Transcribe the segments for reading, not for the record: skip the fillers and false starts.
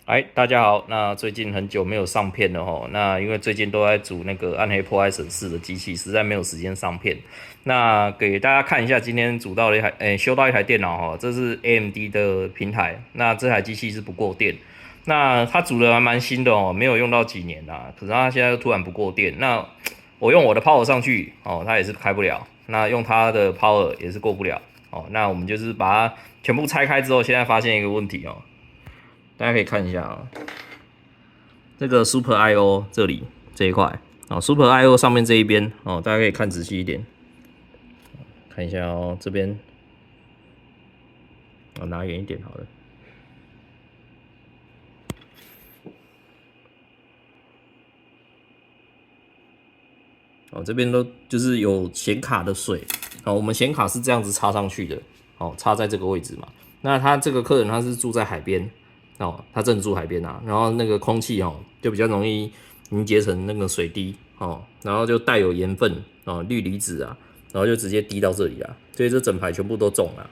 哎，大家好。那最近很久没有上片了吼。那因为最近都在组那个暗黑破坏神4的机器，实在没有时间上片。那给大家看一下，今天组到了一台，修到一台电脑哈，这是 AMD 的平台。那这台机器是不过电，那它组的还蛮新的哦，没有用到几年啦。可是它现在突然不过电，那我用我的 Power 上去哦，它也是开不了。那用它的 Power 也是过不了哦。那我们就是把它全部拆开之后，现在发现一个问题哦，大家可以看一下啊、这个 Super I/O 这里这一块哦，Super I/O 上面这一边哦，大家可以看仔细一点，看一下哦，这边我拿远一点好了。哦，这边都就是有显卡的水哦，我们显卡是这样子插上去的哦，插在这个位置嘛。那他这个客人他是住在海边哦，他正住海边啊，然后那个空气哦就比较容易凝结成那个水滴哦，然后就带有盐分哦，氯离子啊，然后就直接滴到这里啊，所以这整排全部都中了。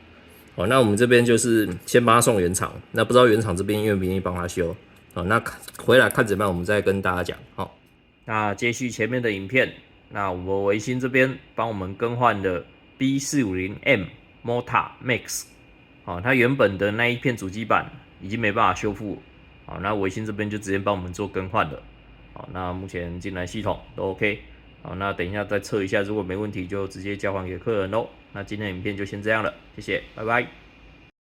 哦，那我们这边就是先帮他送原厂，那不知道原厂这边愿不愿意帮他修？哦，那回来看怎么样，我们再跟大家讲。好、那接续前面的影片，那我们维新这边帮我们更换了 B450M Mota Max，好、它原本的那一片主机板已经没办法修复，好、那维新这边就直接帮我们做更换了，好、那目前进来系统都 OK，好、那等一下再测一下，如果没问题就直接交还给客人喽。那今天的影片就先这样了，谢谢，拜拜。